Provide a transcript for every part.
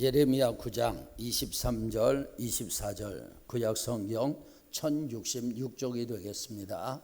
예레미야 9장 23절 24절 구약 성경 1066쪽이 되겠습니다.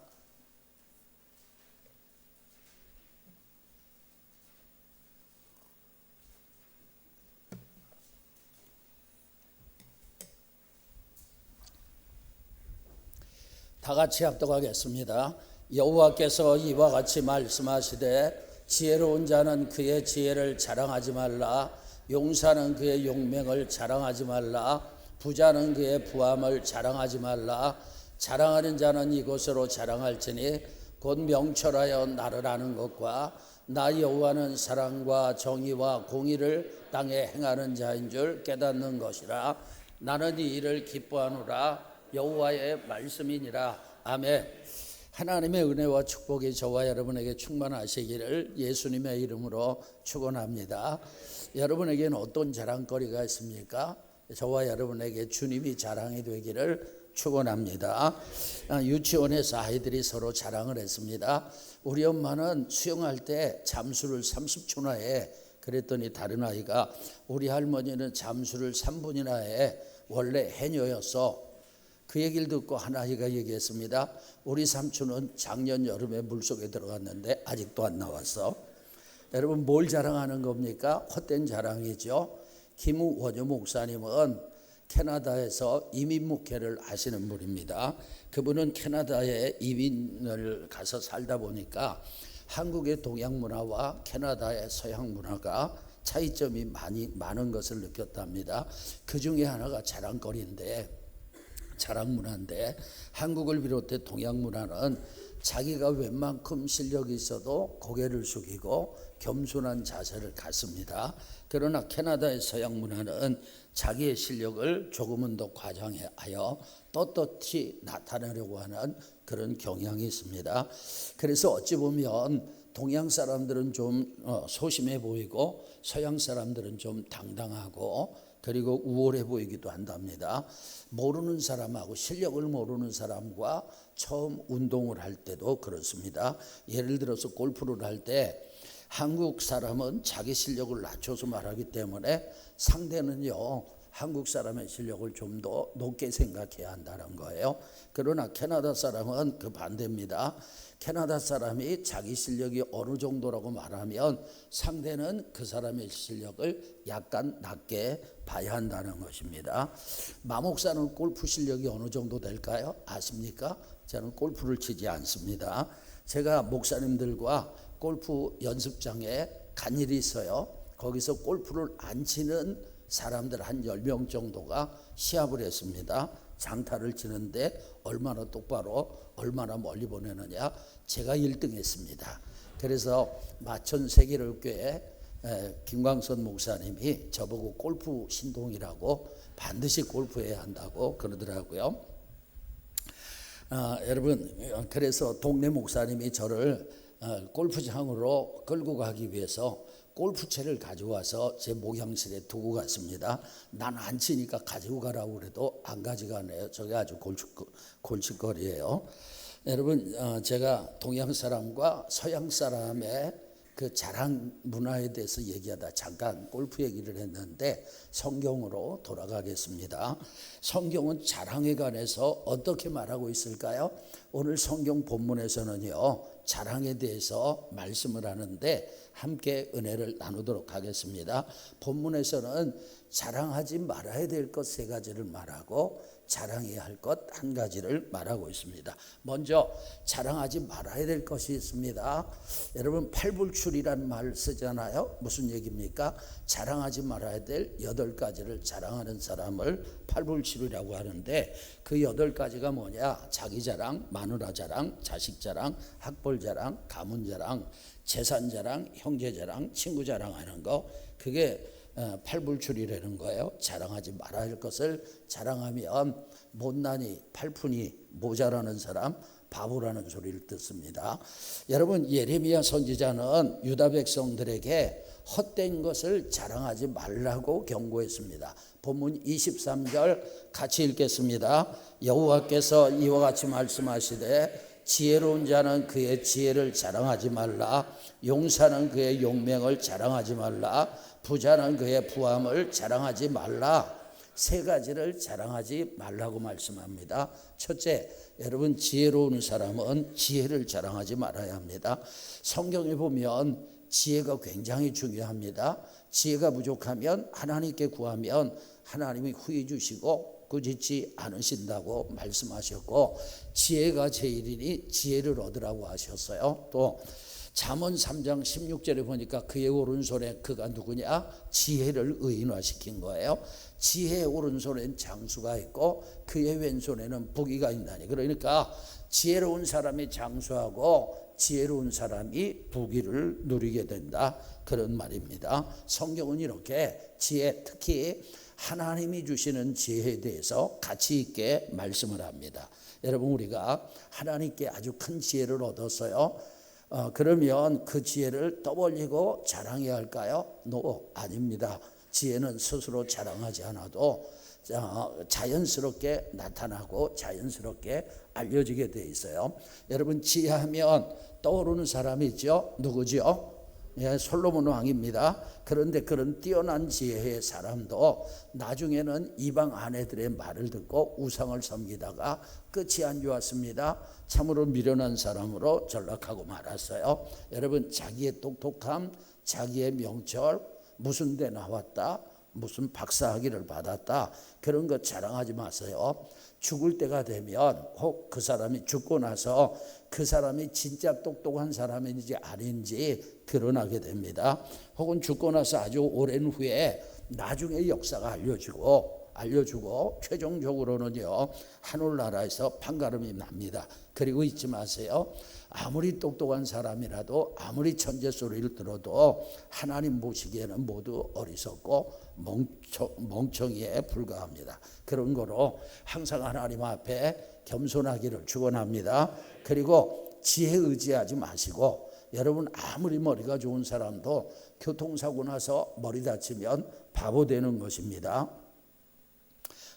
다 같이 합독하겠습니다. 여호와께서 이와 같이 말씀하시되 지혜로운 자는 그의 지혜를 자랑하지 말라. 용사는 그의 용맹을 자랑하지 말라. 부자는 그의 부함을 자랑하지 말라. 자랑하는 자는 이것으로 자랑할지니 곧 명철하여 나를 아는 것과 나 여호와는 사랑과 정의와 공의를 땅에 행하는 자인 줄 깨닫는 것이라. 나는 이 일을 기뻐하노라. 여호와의 말씀이니라. 아멘. 하나님의 은혜와 축복이 저와 여러분에게 충만하시기를 예수님의 이름으로 축원합니다. 여러분에게는 어떤 자랑거리가 있습니까? 저와 여러분에게 주님이 자랑이 되기를 축원합니다. 유치원에서 아이들이 서로 자랑을 했습니다. 우리 엄마는 수영할 때 잠수를 30초나 해. 그랬더니 다른 아이가 우리 할머니는 잠수를 3분이나 해. 원래 해녀였어. 그 얘기를 듣고 한 아이가 얘기했습니다. 우리 삼촌은 작년 여름에 물속에 들어갔는데 아직도 안 나왔어. 여러분, 뭘 자랑하는 겁니까? 헛된 자랑이죠. 김원효 목사님은 캐나다에서 이민 목회를 하시는 분입니다. 그분은 캐나다에 이민을 가서 살다 보니까 한국의 동양 문화와 캐나다의 서양 문화가 차이점이 많은 것을 느꼈답니다. 그 중에 하나가 자랑 문화인데 한국을 비롯해 동양 문화는 자기가 웬만큼 실력이 있어도 고개를 숙이고 겸손한 자세를 갖습니다. 그러나 캐나다의 서양 문화는 자기의 실력을 조금은 더 과장하여 떳떳이 나타내려고 하는 그런 경향이 있습니다. 그래서 어찌 보면 동양 사람들은 좀 소심해 보이고 서양 사람들은 좀 당당하고 그리고 우월해 보이기도 한답니다. 모르는 사람하고 실력을 모르는 사람과 처음 운동을 할 때도 그렇습니다. 예를 들어서 골프를 할 때 한국 사람은 자기 실력을 낮춰서 말하기 때문에 상대는요 한국 사람의 실력을 좀 더 높게 생각해야 한다는 거예요. 그러나 캐나다 사람은 그 반대입니다. 캐나다 사람이 자기 실력이 어느 정도라고 말하면 상대는 그 사람의 실력을 약간 낮게 봐야 한다는 것입니다. 마 목사는 골프 실력이 어느 정도 될까요? 아십니까? 저는 골프를 치지 않습니다. 제가 목사님들과 골프 연습장에 간 일이 있어요. 거기서 골프를 안 치는 사람들 한 10명 정도가 시합을 했습니다. 장타를 치는데 얼마나 똑바로 얼마나 멀리 보내느냐. 제가 1등 했습니다. 그래서 마천 세계로교회 김광선 목사님이 저보고 골프 신동이라고 반드시 골프해야 한다고 그러더라고요. 여러분, 그래서 동네 목사님이 저를 골프장으로 끌고 가기 위해서 골프채를 가져와서 제 목욕실에 두고 갔습니다. 난 안 치니까 가지고 가라고 그래도 안 가져가네요. 저게 아주 골칫거리예요. 여러분, 제가 동양 사람과 서양 사람의 그 자랑 문화에 대해서 얘기하다 잠깐 골프 얘기를 했는데 성경으로 돌아가겠습니다. 성경은 자랑에 관해서 어떻게 말하고 있을까요? 오늘 성경 본문에서는요 자랑에 대해서 말씀을 하는데 함께 은혜를 나누도록 하겠습니다. 본문에서는 자랑하지 말아야 될 것 3가지를 말하고 자랑해야 할 것 1가지를 말하고 있습니다. 먼저 자랑하지 말아야 될 것이 있습니다. 여러분, 팔불출이라는 말 쓰잖아요. 무슨 얘기입니까? 자랑하지 말아야 될 8가지를 자랑하는 사람을 팔불출이라고 하는데 그 8가지가 뭐냐? 자기 자랑, 마누라 자랑, 자식 자랑, 학벌 자랑, 가문 자랑, 재산 자랑, 형제 자랑, 친구 자랑하는 거, 그게 팔불출이라는 거예요. 자랑하지 말아야 할 것을 자랑하면 못나니 팔푼이 모자라는 사람, 바보라는 소리를 듣습니다. 여러분, 예레미야 선지자는 유다 백성들에게 헛된 것을 자랑하지 말라고 경고했습니다. 본문 23절 같이 읽겠습니다. 여호와께서 이와 같이 말씀하시되 지혜로운 자는 그의 지혜를 자랑하지 말라. 용사는 그의 용맹을 자랑하지 말라. 부자는 그의 부함을 자랑하지 말라. 세 가지를 자랑하지 말라고 말씀합니다. 첫째, 여러분 지혜로운 사람은 지혜를 자랑하지 말아야 합니다. 성경에 보면 지혜가 굉장히 중요합니다. 지혜가 부족하면 하나님께 구하면 하나님이 후히 주시고 꾸짖지 않으신다고 말씀하셨고, 지혜가 제일이니 지혜를 얻으라고 하셨어요. 또 잠언 3장 16절에 보니까 그의 오른손에 그가 누구냐? 지혜를 의인화시킨 거예요. 지혜의 오른손엔 장수가 있고 그의 왼손에는 부귀가 있나니. 그러니까 지혜로운 사람이 장수하고 지혜로운 사람이 부귀를 누리게 된다, 그런 말입니다. 성경은 이렇게 지혜, 특히 하나님이 주시는 지혜에 대해서 가치 있게 말씀을 합니다. 여러분, 우리가 하나님께 아주 큰 지혜를 얻었어요. 그러면 그 지혜를 떠벌리고 자랑해야 할까요? 아닙니다. 지혜는 스스로 자랑하지 않아도 자연스럽게 나타나고 자연스럽게 알려지게 돼 있어요. 여러분, 지혜하면 떠오르는 사람이 있죠. 누구죠? 솔로몬 왕입니다. 그런데 그런 뛰어난 지혜의 사람도 나중에는 이방 아내들의 말을 듣고 우상을 섬기다가 끝이 안 좋았습니다. 참으로 미련한 사람으로 전락하고 말았어요. 여러분, 자기의 똑똑함, 자기의 명철, 무슨 데 나왔다, 무슨 박사학위를 받았다, 그런 것 자랑하지 마세요. 죽을 때가 되면 혹 그 사람이 죽고 나서 그 사람이 진짜 똑똑한 사람인지 아닌지 드러나게 됩니다. 혹은 죽고 나서 아주 오랜 후에 나중에 역사가 알려주고 최종적으로는요, 하늘나라에서 판가름이 납니다. 그리고 잊지 마세요. 아무리 똑똑한 사람이라도, 아무리 천재 소리를 들어도 하나님 보시기에는 모두 어리석고 멍청이에 불과합니다. 그런 거로 항상 하나님 앞에 겸손하기를 축원합니다. 그리고 지혜 의지하지 마시고, 여러분 아무리 머리가 좋은 사람도 교통사고 나서 머리 다치면 바보 되는 것입니다.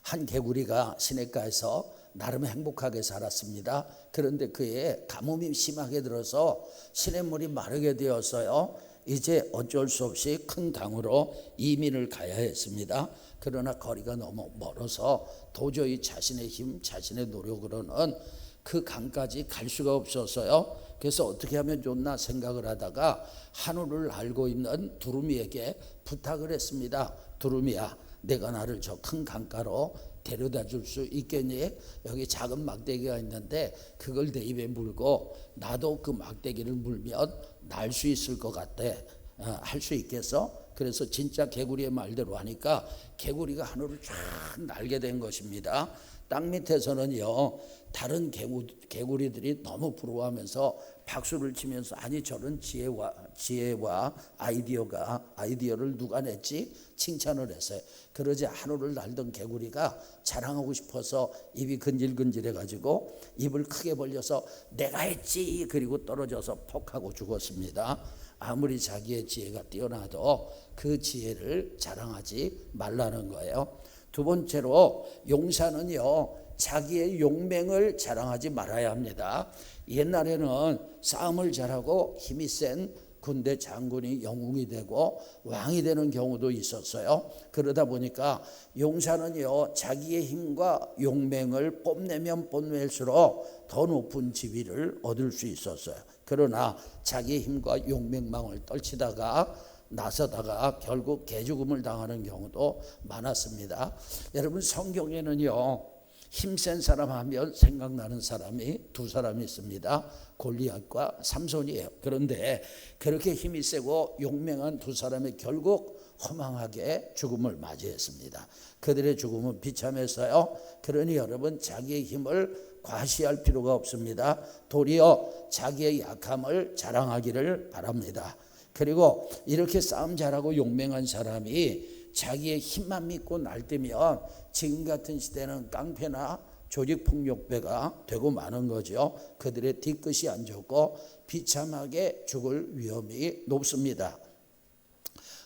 한 개구리가 시냇가에서 나름 행복하게 살았습니다. 그런데 그의 가뭄이 심하게 들어서 시냇물이 마르게 되었어요. 이제 어쩔 수 없이 큰 강으로 이민을 가야 했습니다. 그러나 거리가 너무 멀어서 도저히 자신의 힘, 자신의 노력으로는 그 강까지 갈 수가 없었어요. 그래서 어떻게 하면 좋나 생각을 하다가 하늘을 알고 있는 두루미에게 부탁을 했습니다. 두루미야, 내가 나를 저 큰 강가로 데려다 줄 수 있겠니? 여기 작은 막대기가 있는데 그걸 내 입에 물고 나도 그 막대기를 물면 날 수 있을 것 같대. 할 수 있겠어? 그래서 진짜 개구리의 말대로 하니까 개구리가 하늘을 쫙 날게 된 것입니다. 땅 밑에서는요, 다른 개구리들이 너무 부러워하면서 박수를 치면서, 아니 저런 지혜와 아이디어를 누가 냈지? 칭찬을 했어요. 그러자 하늘을 날던 개구리가 자랑하고 싶어서 입이 근질근질해 가지고 입을 크게 벌려서 내가 했지, 그리고 떨어져서 퍽 하고 죽었습니다. 아무리 자기의 지혜가 뛰어나도 그 지혜를 자랑하지 말라는 거예요. 두 번째로, 용사는요, 자기의 용맹을 자랑하지 말아야 합니다. 옛날에는 싸움을 잘하고 힘이 센 군대 장군이 영웅이 되고 왕이 되는 경우도 있었어요. 그러다 보니까 용사는요, 자기의 힘과 용맹을 뽐내면 뽐낼수록 더 높은 지위를 얻을 수 있었어요. 그러나 자기의 힘과 용맹망을 떨치다가 나서다가 결국 개죽음을 당하는 경우도 많았습니다. 여러분, 성경에는요, 힘센 사람 하면 생각나는 사람이 두 사람이 있습니다. 골리앗과 삼손이에요. 그런데 그렇게 힘이 세고 용맹한 두 사람이 결국 허망하게 죽음을 맞이했습니다. 그들의 죽음은 비참했어요. 그러니 여러분, 자기의 힘을 과시할 필요가 없습니다. 도리어 자기의 약함을 자랑하기를 바랍니다. 그리고 이렇게 싸움 잘하고 용맹한 사람이 자기의 힘만 믿고 날뛰면 지금 같은 시대는 깡패나 조직폭력배가 되고 마는 거죠. 그들의 뒤끝이 안 좋고 비참하게 죽을 위험이 높습니다.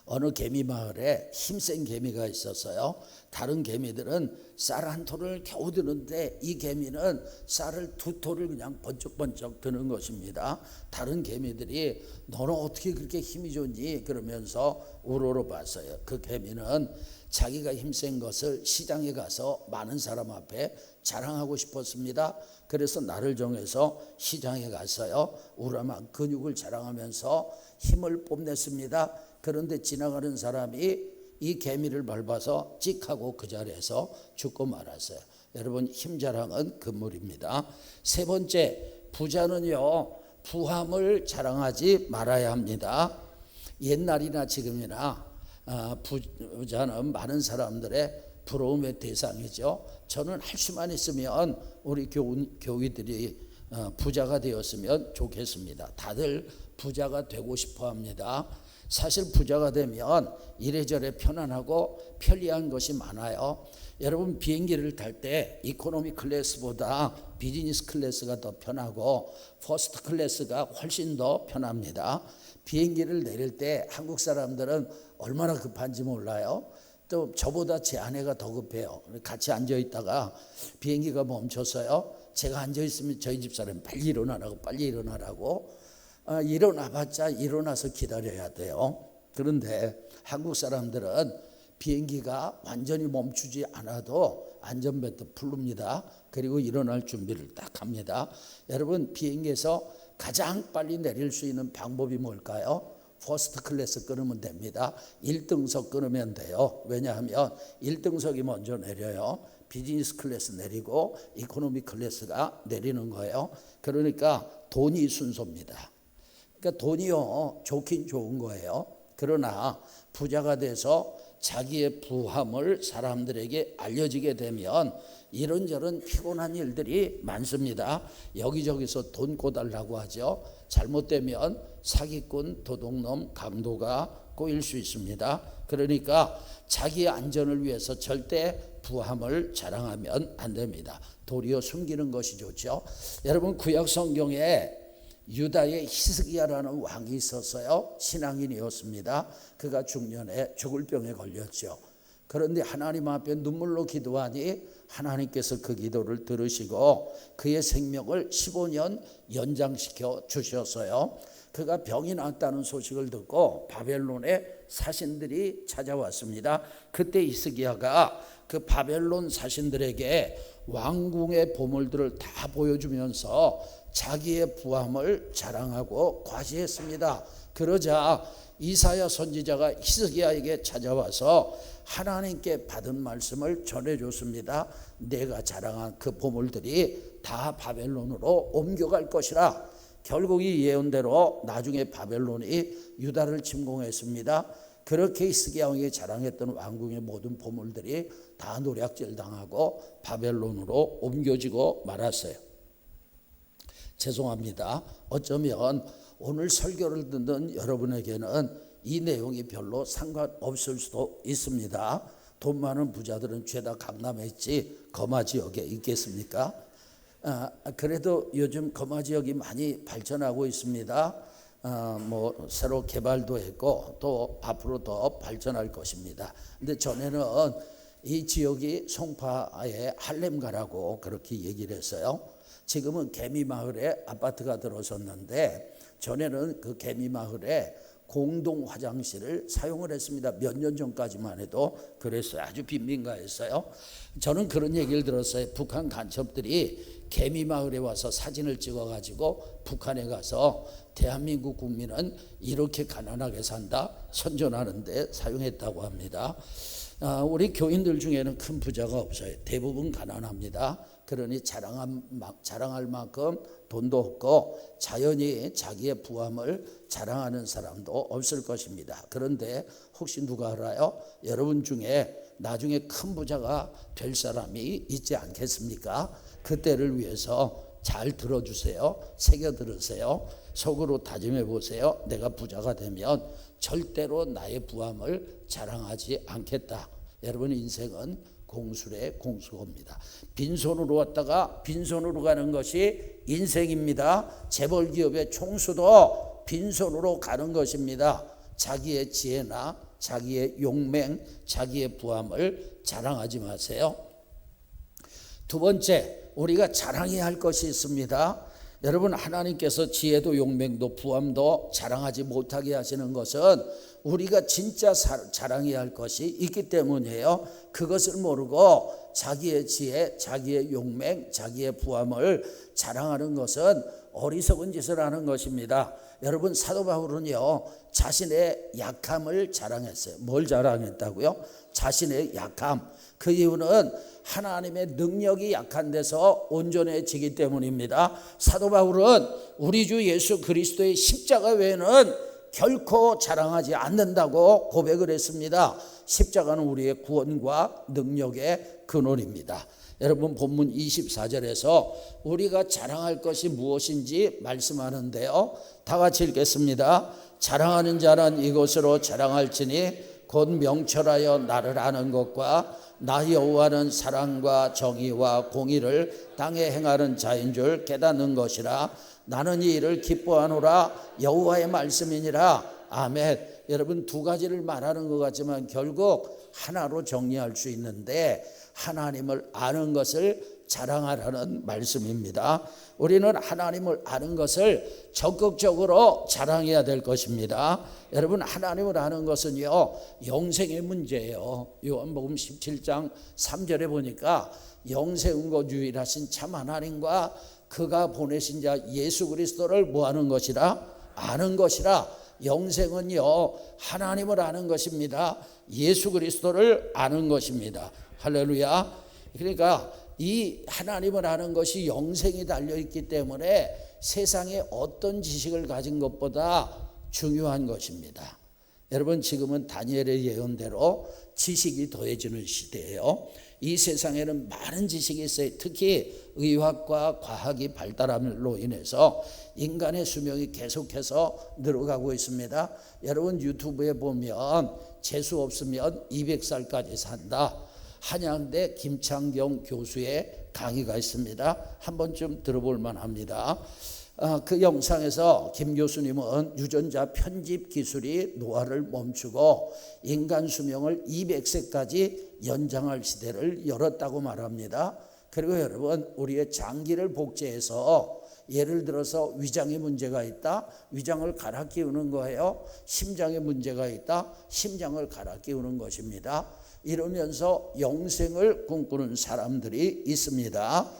어느 개미 마을에 힘센 개미가 있었어요. 다른 개미들은 쌀 한 톨을 겨우 드는데 이 개미는 쌀을 2톨을 그냥 번쩍번쩍 드는 것입니다. 다른 개미들이 너는 어떻게 그렇게 힘이 좋니? 그러면서 우러러봤어요. 그 개미는 자기가 힘센 것을 시장에 가서 많은 사람 앞에 자랑하고 싶었습니다. 그래서 날을 정해서 시장에 갔어요. 우람한 근육을 자랑하면서 힘을 뽐냈습니다. 그런데 지나가는 사람이 이 개미를 밟아서 찍 하고 그 자리에서 죽고 말았어요. 여러분, 힘 자랑은 금물입니다. 세 번째, 부자는요 부함을 자랑하지 말아야 합니다. 옛날이나 지금이나 부자는 많은 사람들의 부러움의 대상이죠. 저는 할 수만 있으면 우리 교우들이 부자가 되었으면 좋겠습니다. 다들 부자가 되고 싶어 합니다. 사실 부자가 되면 이래저래 편안하고 편리한 것이 많아요. 여러분, 비행기를 탈 때 이코노미 클래스보다 비즈니스 클래스가 더 편하고 퍼스트 클래스가 훨씬 더 편합니다. 비행기를 내릴 때 한국 사람들은 얼마나 급한지 몰라요. 또 저보다 제 아내가 더 급해요. 같이 앉아 있다가 비행기가 멈췄어요. 제가 앉아 있으면 저희 집사람이 빨리 일어나라고 일어나봤자 일어나서 기다려야 돼요. 그런데 한국 사람들은 비행기가 완전히 멈추지 않아도 안전벨트 풀릅니다. 그리고 일어날 준비를 딱 합니다. 여러분, 비행기에서 가장 빨리 내릴 수 있는 방법이 뭘까요? 퍼스트 클래스 끊으면 됩니다. 1등석 끊으면 돼요. 왜냐하면 1등석이 먼저 내려요. 비즈니스 클래스 내리고 이코노미 클래스가 내리는 거예요. 그러니까 돈이 순서입니다. 그러니까 돈이요 좋긴 좋은 거예요. 그러나 부자가 돼서 자기의 부함을 사람들에게 알려지게 되면 이런저런 피곤한 일들이 많습니다. 여기저기서 돈 꿔달라고 하죠. 잘못되면 사기꾼, 도둑놈, 강도가 꼬일 수 있습니다. 그러니까 자기의 안전을 위해서 절대 부함을 자랑하면 안 됩니다. 도리어 숨기는 것이 좋죠. 여러분, 구약 성경에 유다의 히스기야라는 왕이 있었어요. 신앙인이었습니다. 그가 중년에 죽을 병에 걸렸죠. 그런데 하나님 앞에 눈물로 기도하니 하나님께서 그 기도를 들으시고 그의 생명을 15년 연장시켜 주셨어요. 그가 병이 났다는 소식을 듣고 바벨론의 사신들이 찾아왔습니다. 그때 히스기야가 그 바벨론 사신들에게 왕궁의 보물들을 다 보여주면서 자기의 부함을 자랑하고 과시했습니다. 그러자 이사야 선지자가 히스기야에게 찾아와서 하나님께 받은 말씀을 전해줬습니다. 내가 자랑한 그 보물들이 다 바벨론으로 옮겨갈 것이라. 결국 이 예언대로 나중에 바벨론이 유다를 침공했습니다. 그렇게 히스기야 왕이 자랑했던 왕궁의 모든 보물들이 다 노략질 당하고 바벨론으로 옮겨지고 말았어요. 죄송합니다. 어쩌면 오늘 설교를 듣는 여러분에게는 이 내용이 별로 상관없을 수도 있습니다. 돈 많은 부자들은 죄다 강남에 있지 거마 지역에 있겠습니까? 그래도 요즘 거마 지역이 많이 발전하고 있습니다. 새로 개발도 했고 또 앞으로 더 발전할 것입니다. 근데 전에는 이 지역이 송파의 할렘가라고 그렇게 얘기를 했어요. 지금은 개미마을에 아파트가 들어섰는데 전에는 그 개미마을에 공동 화장실을 사용을 했습니다. 몇 년 전까지만 해도 그랬어요. 아주 빈민가였어요. 저는 그런 얘기를 들었어요. 북한 간첩들이 개미마을에 와서 사진을 찍어가지고 북한에 가서 대한민국 국민은 이렇게 가난하게 산다 선전하는데 사용했다고 합니다. 우리 교인들 중에는 큰 부자가 없어요. 대부분 가난합니다. 그러니 자랑할 만큼 돈도 없고 자연히 자기의 부함을 자랑하는 사람도 없을 것입니다. 그런데 혹시 누가 알아요? 여러분 중에 나중에 큰 부자가 될 사람이 있지 않겠습니까? 그때를 위해서 잘 들어주세요. 새겨 들으세요. 속으로 다짐해 보세요. 내가 부자가 되면 절대로 나의 부함을 자랑하지 않겠다. 여러분, 인생은 공수래 공수입니다. 빈손으로 왔다가 빈손으로 가는 것이 인생입니다. 재벌기업의 총수도 빈손으로 가는 것입니다. 자기의 지혜나 자기의 용맹, 자기의 부함을 자랑하지 마세요. 두 번째, 우리가 자랑해야 할 것이 있습니다. 여러분, 하나님께서 지혜도 용맹도 부함도 자랑하지 못하게 하시는 것은 우리가 진짜 자랑해야 할 것이 있기 때문이에요. 그것을 모르고 자기의 지혜, 자기의 용맹, 자기의 부함을 자랑하는 것은 어리석은 짓을 하는 것입니다. 여러분, 사도 바울은요, 자신의 약함을 자랑했어요. 뭘 자랑했다고요? 자신의 약함. 그 이유는 하나님의 능력이 약한 데서 온전해지기 때문입니다. 사도 바울은 우리 주 예수 그리스도의 십자가 외에는 결코 자랑하지 않는다고 고백을 했습니다. 십자가는 우리의 구원과 능력의 근원입니다. 여러분, 본문 24절에서 우리가 자랑할 것이 무엇인지 말씀하는데요, 다 같이 읽겠습니다. 자랑하는 자는 이것으로 자랑할지니 곧 명철하여 나를 아는 것과 나 여호와는 사랑과 정의와 공의를 땅에 행하는 자인 줄 깨닫는 것이라. 나는 이 일을 기뻐하노라. 여호와의 말씀이니라. 아멘. 여러분, 두 가지를 말하는 것 같지만 결국 하나로 정리할 수 있는데, 하나님을 아는 것을 자랑하라는 말씀입니다. 우리는 하나님을 아는 것을 적극적으로 자랑해야 될 것입니다. 여러분, 하나님을 아는 것은요, 영생의 문제예요. 요한복음 17장 3절에 보니까 영생과 유일하신 참 하나님과 그가 보내신 자 예수 그리스도를 뭐하는 것이라? 아는 것이라. 영생은요, 하나님을 아는 것입니다. 예수 그리스도를 아는 것입니다. 할렐루야. 그러니까 이 하나님을 아는 것이 영생이 달려있기 때문에 세상에 어떤 지식을 가진 것보다 중요한 것입니다. 여러분, 지금은 다니엘의 예언대로 지식이 더해지는 시대예요. 이 세상에는 많은 지식이 있어요. 특히 의학과 과학이 발달함으로 인해서 인간의 수명이 계속해서 늘어가고 있습니다. 여러분, 유튜브에 보면 재수 없으면 200살까지 산다. 한양대 김창경 교수의 강의가 있습니다. 한 번쯤 들어볼 만합니다. 그 영상에서 김 교수님은 유전자 편집 기술이 노화를 멈추고 인간 수명을 200세까지 연장할 시대를 열었다고 말합니다. 그리고 여러분, 우리의 장기를 복제해서 예를 들어서 위장에 문제가 있다, 위장을 갈아 끼우는 거예요. 심장에 문제가 있다, 심장을 갈아 끼우는 것입니다. 이러면서 영생을 꿈꾸는 사람들이 있습니다.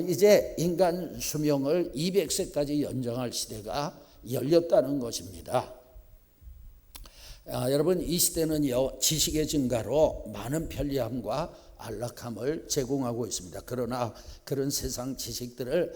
이제 인간 수명을 200세까지 연장할 시대가 열렸다는 것입니다. 여러분, 이 시대는요, 지식의 증가로 많은 편리함과 안락함을 제공하고 있습니다. 그러나 그런 세상 지식들을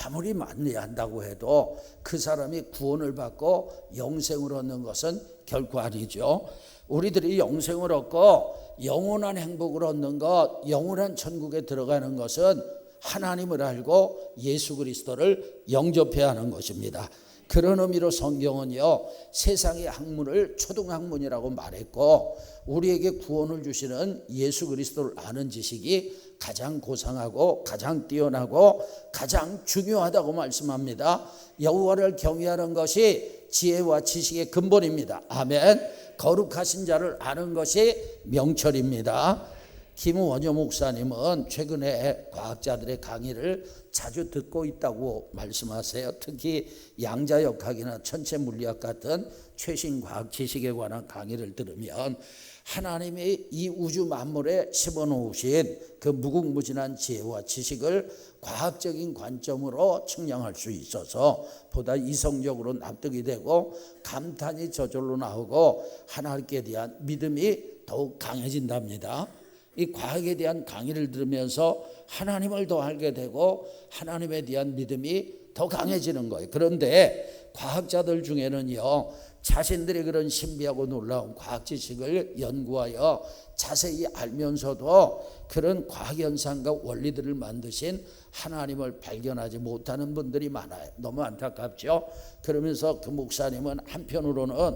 아무리 만리한다고 해도 그 사람이 구원을 받고 영생을 얻는 것은 결코 아니죠. 우리들이 영생을 얻고 영원한 행복을 얻는 것, 영원한 천국에 들어가는 것은 하나님을 알고 예수 그리스도를 영접해야 하는 것입니다. 그런 의미로 성경은요, 세상의 학문을 초등학문이라고 말했고, 우리에게 구원을 주시는 예수 그리스도를 아는 지식이 가장 고상하고 가장 뛰어나고 가장 중요하다고 말씀합니다. 여호와를 경외하는 것이 지혜와 지식의 근본입니다. 아멘. 거룩하신 자를 아는 것이 명철입니다. 김원효 목사님은 최근에 과학자들의 강의를 자주 듣고 있다고 말씀하세요. 특히 양자역학이나 천체물리학 같은 최신 과학 지식에 관한 강의를 들으면 하나님이 이 우주 만물에 심어놓으신 그 무궁무진한 지혜와 지식을 과학적인 관점으로 측량할 수 있어서 보다 이성적으로 납득이 되고 감탄이 저절로 나오고 하나님께 대한 믿음이 더욱 강해진답니다. 이 과학에 대한 강의를 들으면서 하나님을 더 알게 되고 하나님에 대한 믿음이 더 강해지는 거예요. 그런데 과학자들 중에는요, 자신들이 그런 신비하고 놀라운 과학 지식을 연구하여 자세히 알면서도 그런 과학현상과 원리들을 만드신 하나님을 발견하지 못하는 분들이 많아요. 너무 안타깝죠. 그러면서 그 목사님은 한편으로는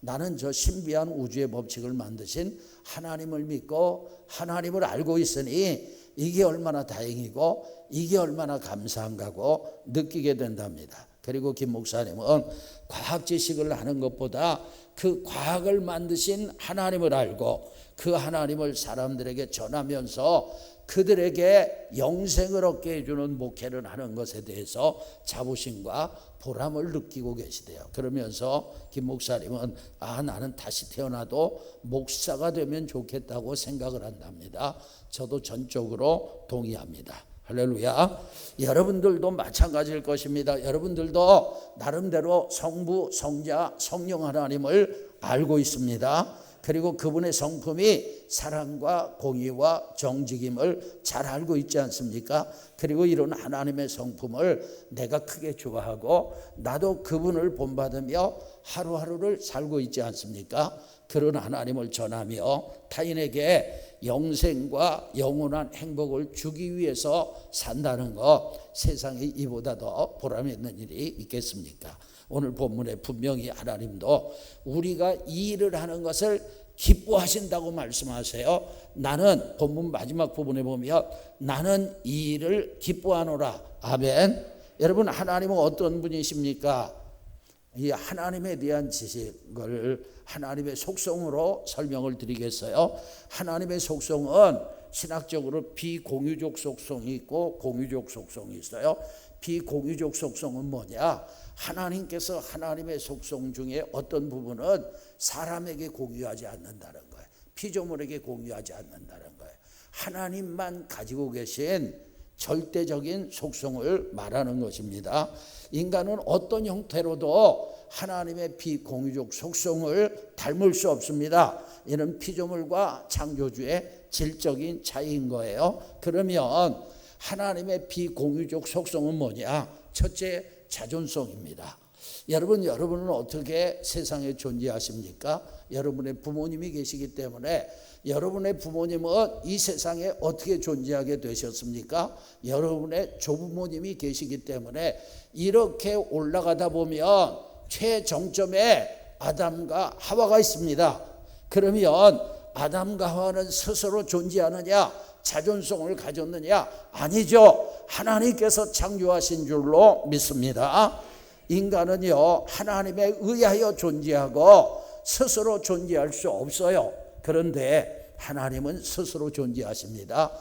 나는 저 신비한 우주의 법칙을 만드신 하나님을 믿고 하나님을 알고 있으니 이게 얼마나 다행이고 이게 얼마나 감사한가고 느끼게 된답니다. 그리고 김 목사님은 과학 지식을 하는 것보다 그 과학을 만드신 하나님을 알고 그 하나님을 사람들에게 전하면서 그들에게 영생을 얻게 해주는 목회를 하는 것에 대해서 자부심과 보람을 느끼고 계시대요. 그러면서 김 목사님은 나는 다시 태어나도 목사가 되면 좋겠다고 생각을 한답니다. 저도 전적으로 동의합니다. 할렐루야. 여러분들도 마찬가지일 것입니다. 여러분들도 나름대로 성부, 성자, 성령 하나님을 알고 있습니다. 그리고 그분의 성품이 사랑과 공의와 정직임을 잘 알고 있지 않습니까? 그리고 이런 하나님의 성품을 내가 크게 좋아하고 나도 그분을 본받으며 하루하루를 살고 있지 않습니까? 그런 하나님을 전하며 타인에게 영생과 영원한 행복을 주기 위해서 산다는 것, 세상에 이보다 더 보람 있는 일이 있겠습니까? 오늘 본문에 분명히 하나님도 우리가 이 일을 하는 것을 기뻐하신다고 말씀하세요. 나는 본문 마지막 부분에 보면 나는 이 일을 기뻐하노라. 아멘. 여러분, 하나님은 어떤 분이십니까? 이 하나님에 대한 지식을 하나님의 속성으로 설명을 드리겠어요. 하나님의 속성은 신학적으로 비공유적 속성이 있고 공유적 속성이 있어요. 비공유적 속성은 뭐냐? 하나님께서 하나님의 속성 중에 어떤 부분은 사람에게 공유하지 않는다는 거예요. 피조물에게 공유하지 않는다는 거예요. 하나님만 가지고 계신 절대적인 속성을 말하는 것입니다. 인간은 어떤 형태로도 하나님의 비공유적 속성을 닮을 수 없습니다. 이는 피조물과 창조주의 질적인 차이인 거예요. 그러면 하나님의 비공유적 속성은 뭐냐? 첫째, 자존성입니다. 여러분은 어떻게 세상에 존재하십니까? 여러분의 부모님이 계시기 때문에 여러분의 부모님은 이 세상에 어떻게 존재하게 되셨습니까? 여러분의 조부모님이 계시기 때문에 이렇게 올라가다 보면 최정점에 아담과 하와가 있습니다. 그러면 아담과 하와는 스스로 존재하느냐? 자존성을 가졌느냐? 아니죠. 하나님께서 창조하신 줄로 믿습니다. 인간은요, 하나님에 의하여 존재하고 스스로 존재할 수 없어요. 그런데 하나님은 스스로 존재하십니다.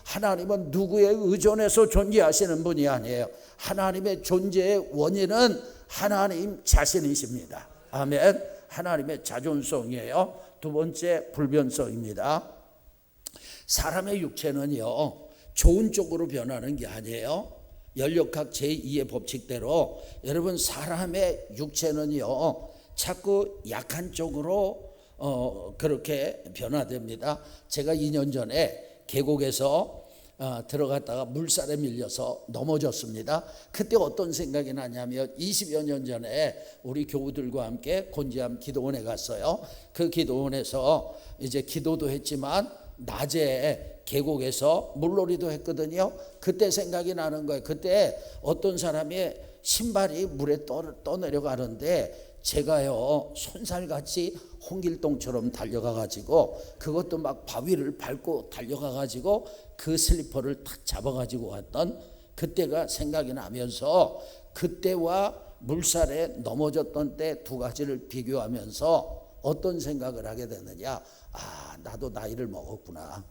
하나님은 누구에 의존해서 존재하시는 분이 아니에요. 하나님의 존재의 원인은 하나님 자신이십니다. 아멘. 하나님의 자존성이에요. 두 번째, 불변성입니다. 사람의 육체는요, 좋은 쪽으로 변하는 게 아니에요. 연력학 제2의 법칙대로 여러분, 사람의 육체는요 자꾸 약한 쪽으로 그렇게 변화됩니다. 제가 2년 전에 계곡에서 들어갔다가 물살에 밀려서 넘어졌습니다. 그때 어떤 생각이 나냐면 20여 년 전에 우리 교우들과 함께 곤지암 기도원에 갔어요. 그 기도원에서 이제 기도도 했지만 낮에 계곡에서 물놀이도 했거든요. 그때 생각이 나는 거예요. 그때 어떤 사람이 신발이 물에 떠내려가는데 제가요 손살같이 홍길동처럼 달려가가지고 그것도 막 바위를 밟고 달려가가지고 그 슬리퍼를 탁 잡아가지고 왔던 그때가 생각이 나면서 그때와 물살에 넘어졌던 때 두 가지를 비교하면서 어떤 생각을 하게 됐느냐? 나도 나이를 먹었구나.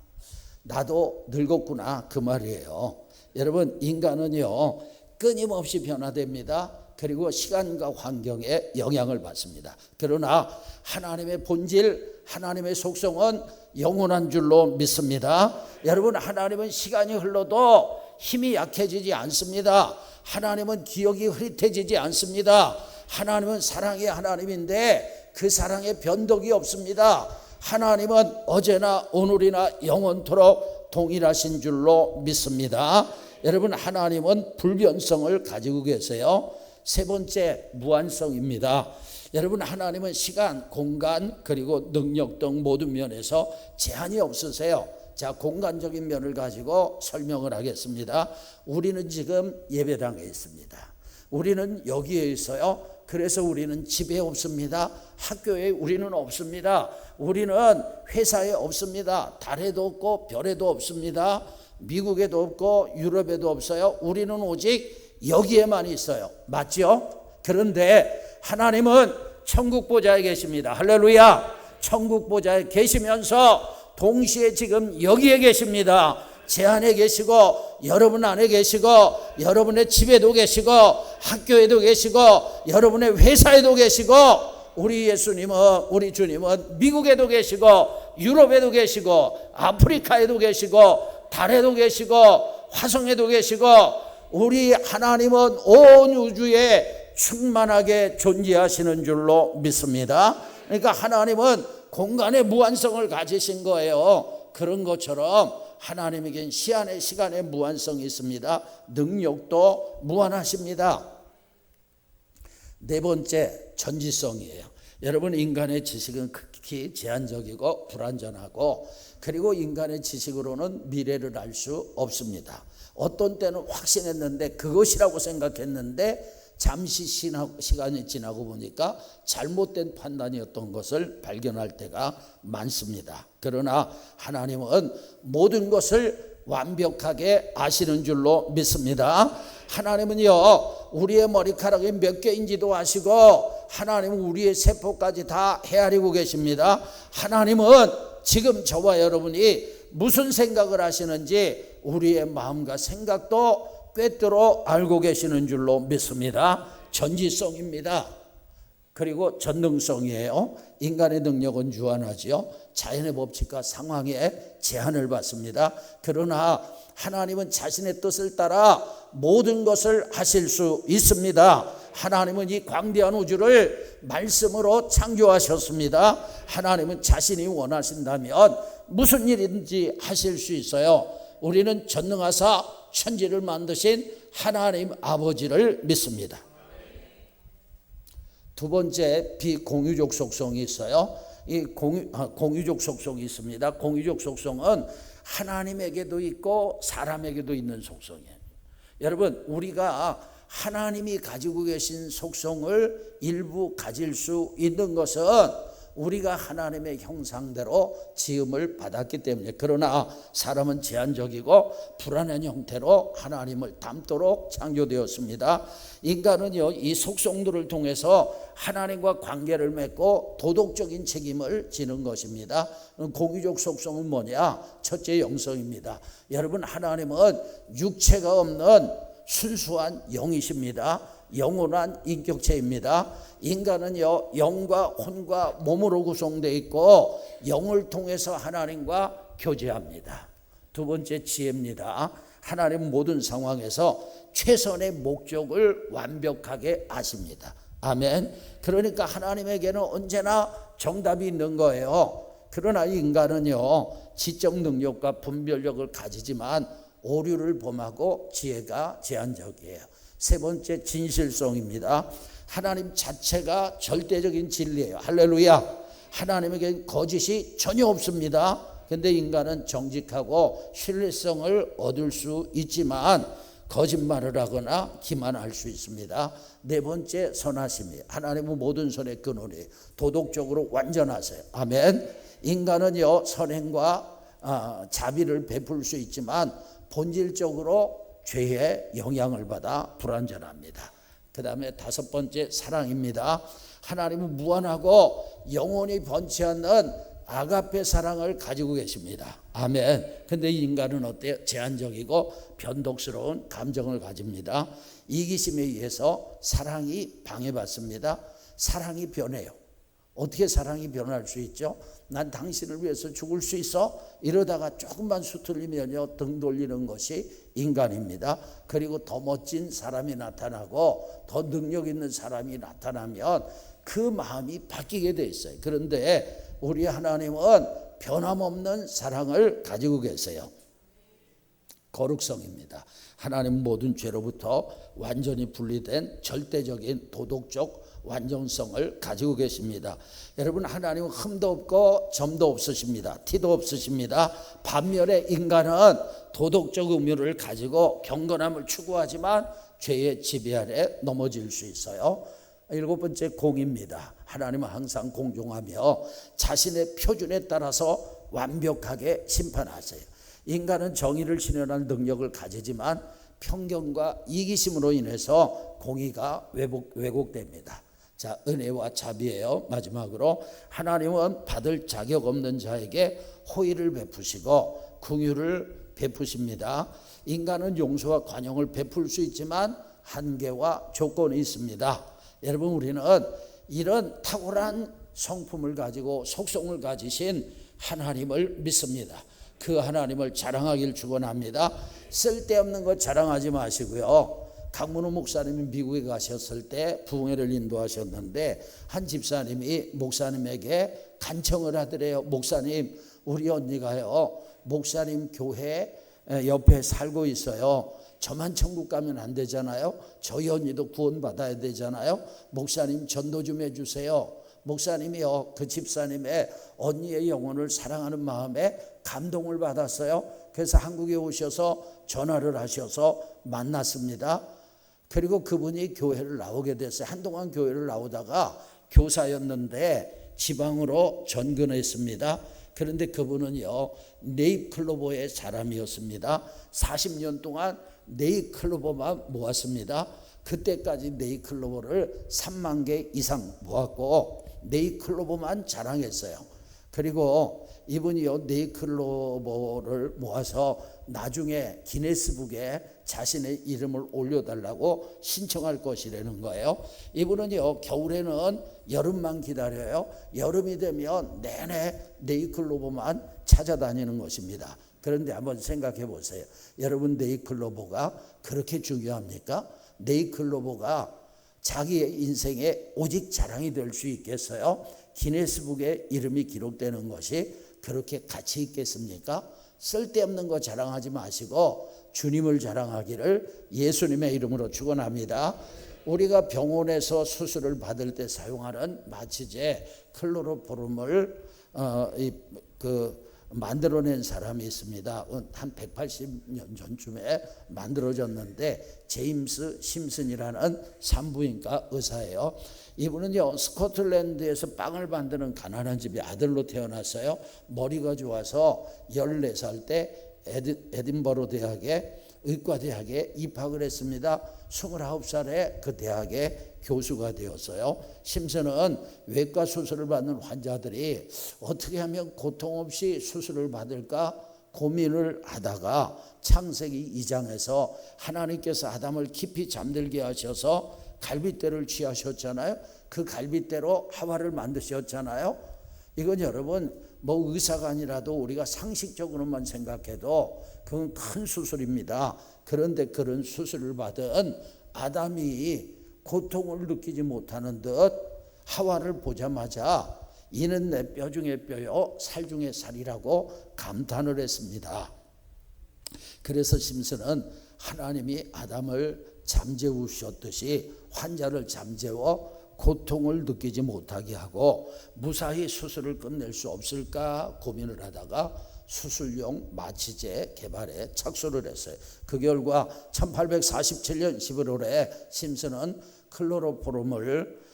나도 늙었구나. 그 말이에요. 여러분, 인간은요 끊임없이 변화됩니다. 그리고 시간과 환경에 영향을 받습니다. 그러나 하나님의 본질, 하나님의 속성은 영원한 줄로 믿습니다. 여러분, 하나님은 시간이 흘러도 힘이 약해지지 않습니다. 하나님은 기억이 흐릿해지지 않습니다. 하나님은 사랑의 하나님인데 그 사랑에 변덕이 없습니다. 하나님은 어제나 오늘이나 영원토록 동일하신 줄로 믿습니다. 여러분, 하나님은 불변성을 가지고 계세요. 세 번째, 무한성입니다. 여러분, 하나님은 시간, 공간, 그리고 능력 등 모든 면에서 제한이 없으세요. 자, 공간적인 면을 가지고 설명을 하겠습니다. 우리는 지금 예배당에 있습니다. 우리는 여기에 있어요. 그래서 우리는 집에 없습니다. 학교에 우리는 없습니다. 우리는 회사에 없습니다. 달에도 없고 별에도 없습니다. 미국에도 없고 유럽에도 없어요. 우리는 오직 여기에만 있어요. 맞죠? 그런데 하나님은 천국 보좌에 계십니다. 할렐루야. 천국 보좌에 계시면서 동시에 지금 여기에 계십니다. 제 안에 계시고 여러분 안에 계시고 여러분의 집에도 계시고 학교에도 계시고 여러분의 회사에도 계시고 우리 예수님은, 우리 주님은 미국에도 계시고 유럽에도 계시고 아프리카에도 계시고 달에도 계시고 화성에도 계시고 우리 하나님은 온 우주에 충만하게 존재하시는 줄로 믿습니다. 그러니까 하나님은 공간의 무한성을 가지신 거예요. 그런 것처럼 하나님에겐 시간의 무한성이 있습니다. 능력도 무한하십니다. 네 번째, 전지성이에요. 여러분, 인간의 지식은 극히 제한적이고 불완전하고, 그리고 인간의 지식으로는 미래를 알 수 없습니다. 어떤 때는 확신했는데 그것이라고 생각했는데 잠시 시간이 지나고 보니까 잘못된 판단이었던 것을 발견할 때가 많습니다. 그러나 하나님은 모든 것을 완벽하게 아시는 줄로 믿습니다. 하나님은요, 우리의 머리카락이 몇 개인지도 아시고 하나님은 우리의 세포까지 다 헤아리고 계십니다. 하나님은 지금 저와 여러분이 무슨 생각을 하시는지 우리의 마음과 생각도 꿰뚫어 알고 계시는 줄로 믿습니다. 전지성입니다. 그리고 전능성이에요. 인간의 능력은 유한하지요. 자연의 법칙과 상황에 제한을 받습니다. 그러나 하나님은 자신의 뜻을 따라 모든 것을 하실 수 있습니다. 하나님은 이 광대한 우주를 말씀으로 창조하셨습니다. 하나님은 자신이 원하신다면 무슨 일인지 하실 수 있어요. 우리는 전능하사 천지를 만드신 하나님 아버지를 믿습니다. 두 번째, 비공유적 속성이 있어요. 이 공유적 속성이 있습니다. 공유적 속성은 하나님에게도 있고 사람에게도 있는 속성이에요. 여러분, 우리가 하나님이 가지고 계신 속성을 일부 가질 수 있는 것은 우리가 하나님의 형상대로 지음을 받았기 때문에. 그러나 사람은 제한적이고 불안한 형태로 하나님을 닮도록 창조되었습니다. 인간은요, 이 속성들을 통해서 하나님과 관계를 맺고 도덕적인 책임을 지는 것입니다. 공유적 속성은 뭐냐? 첫째, 영성입니다. 여러분, 하나님은 육체가 없는 순수한 영이십니다. 영원한 인격체입니다. 인간은요, 영과 혼과 몸으로 구성되어 있고 영을 통해서 하나님과 교제합니다. 두 번째, 지혜입니다. 하나님 모든 상황에서 최선의 목적을 완벽하게 아십니다. 아멘. 그러니까 하나님에게는 언제나 정답이 있는 거예요. 그러나 인간은요, 지적 능력과 분별력을 가지지만 오류를 범하고 지혜가 제한적이에요. 세 번째, 진실성입니다. 하나님 자체가 절대적인 진리예요. 할렐루야. 하나님에게 거짓이 전혀 없습니다. 그런데 인간은 정직하고 신뢰성을 얻을 수 있지만 거짓말을 하거나 기만할 수 있습니다. 네 번째, 선하심이. 하나님은 모든 선의 근원이 도덕적으로 완전하세요. 아멘. 인간은요, 선행과 자비를 베풀 수 있지만 본질적으로 죄의 영향을 받아 불완전합니다. 그 다음에 다섯 번째, 사랑입니다. 하나님은 무한하고 영원히 번치 않는 아가페 사랑을 가지고 계십니다. 아멘. 근데 인간은 어때요? 제한적이고 변덕스러운 감정을 가집니다. 이기심에 의해서 사랑이 방해받습니다. 사랑이 변해요. 어떻게 사랑이 변할 수 있죠? 난 당신을 위해서 죽을 수 있어? 이러다가 조금만 수틀리면요, 등 돌리는 것이 인간입니다. 그리고 더 멋진 사람이 나타나고 더 능력 있는 사람이 나타나면 그 마음이 바뀌게 돼 있어요. 그런데 우리 하나님은 변함없는 사랑을 가지고 계세요. 거룩성입니다. 하나님 모든 죄로부터 완전히 분리된 절대적인 도덕적 완전성을 가지고 계십니다. 여러분, 하나님은 흠도 없고 점도 없으십니다. 티도 없으십니다. 반면에 인간은 도덕적 의무를 가지고 경건함을 추구하지만 죄의 지배 아래 넘어질 수 있어요. 일곱 번째, 공입니다. 하나님은 항상 공정하며 자신의 표준에 따라서 완벽하게 심판하세요. 인간은 정의를 실현할 능력을 가지지만 편견과 이기심으로 인해서 공의가 왜곡됩니다. 자, 은혜와 자비예요. 마지막으로 하나님은 받을 자격 없는 자에게 호의를 베푸시고 긍휼을 베푸십니다. 인간은 용서와 관용을 베풀 수 있지만 한계와 조건이 있습니다. 여러분, 우리는 이런 탁월한 성품을 가지고 속성을 가지신 하나님을 믿습니다. 그 하나님을 자랑하길 축원합니다. 쓸데없는 것 자랑하지 마시고요. 강문호 목사님이 미국에 가셨을 때 부흥회를 인도하셨는데 한 집사님이 목사님에게 간청을 하더래요. 목사님, 우리 언니가요 목사님 교회 옆에 살고 있어요. 저만 천국 가면 안 되잖아요. 저희 언니도 구원받아야 되잖아요. 목사님 전도 좀 해주세요. 목사님이요 그 집사님의 언니의 영혼을 사랑하는 마음에 감동을 받았어요. 그래서 한국에 오셔서 전화를 하셔서 만났습니다. 그리고 그분이 교회를 나오게 됐어요. 한동안 교회를 나오다가 교사였는데 지방으로 전근했습니다. 그런데 그분은요 네잎클로버의 사람이었습니다. 40년 동안 네잎클로버만 모았습니다. 그때까지 네잎클로버를 3만 개 이상 모았고 네잎클로버만 자랑했어요. 그리고 이분이요 네잎클로버를 모아서 나중에 기네스북에 자신의 이름을 올려달라고 신청할 것이라는 거예요. 이분은요 겨울에는 여름만 기다려요. 여름이 되면 내내 네잎클로버만 찾아다니는 것입니다. 그런데 한번 생각해 보세요. 여러분, 네잎클로버가 그렇게 중요합니까? 네잎클로버가 자기의 인생에 오직 자랑이 될 수 있겠어요? 기네스북에 이름이 기록되는 것이 그렇게 가치 있겠습니까? 쓸데없는 거 자랑하지 마시고 주님을 자랑하기를 예수님의 이름으로 축원합니다. 우리가 병원에서 수술을 받을 때 사용하는 마취제 클로로포름을 만들어낸 사람이 있습니다. 한 180년 전쯤에 만들어졌는데 제임스 심슨이라는 산부인과 의사예요. 이분은요 스코틀랜드에서 빵을 만드는 가난한 집의 아들로 태어났어요. 머리가 좋아서 14살 때 에딘버러 대학에 의과대학에 입학을 했습니다. 29살에 그 대학의 교수가 되었어요. 심슨은 외과 수술을 받는 환자들이 어떻게 하면 고통 없이 수술을 받을까 고민을 하다가 창세기 2장에서 하나님께서 아담을 깊이 잠들게 하셔서 갈빗대를 취하셨잖아요. 그 갈빗대로 하와를 만드셨잖아요. 이건 여러분 뭐 의사가 아니라도 우리가 상식적으로만 생각해도 그건 큰 수술입니다. 그런데 그런 수술을 받은 아담이 고통을 느끼지 못하는 듯 하와를 보자마자 이는 내 뼈 중에 뼈요 살 중에 살이라고 감탄을 했습니다. 그래서 심슨은 하나님이 아담을 잠재우셨듯이 환자를 잠재워 고통을 느끼지 못하게 하고 무사히 수술을 끝낼 수 없을까 고민을 하다가 수술용 마취제 개발에 착수를 했어요. 그 결과 1847년 11월에 심슨은 클로로포름을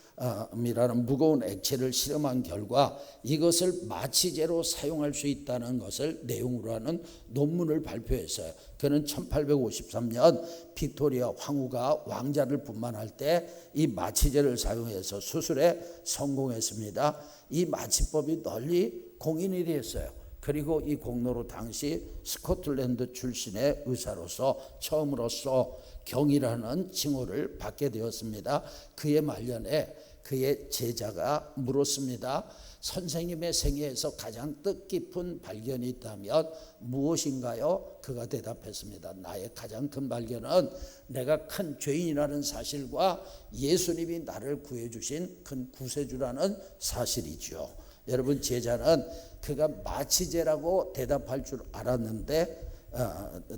이라는 무거운 액체를 실험한 결과 이것을 마취제로 사용할 수 있다는 것을 내용으로 하는 논문을 발표했어요. 그는 1853년 빅토리아 황후가 왕자를 분만할 때 이 마취제를 사용해서 수술에 성공했습니다. 이 마취법이 널리 공인이 되었어요. 그리고 이 공로로 당시 스코틀랜드 출신의 의사로서 처음으로서 경이라는 칭호를 받게 되었습니다. 그의 말년에 그의 제자가 물었습니다. 선생님의 생애에서 가장 뜻깊은 발견이 있다면 무엇인가요? 그가 대답했습니다. 나의 가장 큰 발견은 내가 큰 죄인이라는 사실과 예수님이 나를 구해주신 큰 구세주라는 사실이죠. 여러분, 제자는 그가 마취제라고 대답할 줄 알았는데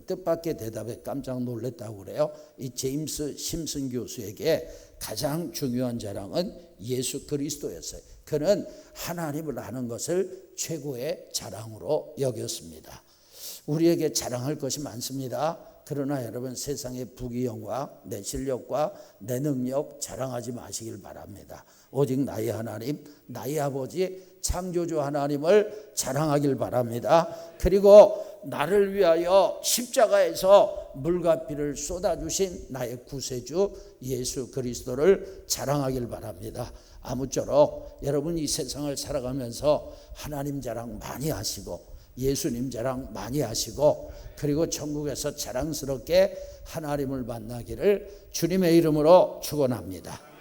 뜻밖의 대답에 깜짝 놀랐다고 그래요. 이 제임스 심슨 교수에게 가장 중요한 자랑은 예수 그리스도였어요. 그는 하나님을 아는 것을 최고의 자랑으로 여겼습니다. 우리에게 자랑할 것이 많습니다. 그러나 여러분, 세상의 부귀영화, 내 실력과 내 능력 자랑하지 마시길 바랍니다. 오직 나의 하나님, 나의 아버지 창조주 하나님을 자랑하길 바랍니다. 그리고 나를 위하여 십자가에서 물과 피를 쏟아주신 나의 구세주 예수 그리스도를 자랑하길 바랍니다. 아무쪼록 여러분 이 세상을 살아가면서 하나님 자랑 많이 하시고 예수님 자랑 많이 하시고 그리고 천국에서 자랑스럽게 하나님을 만나기를 주님의 이름으로 축원합니다.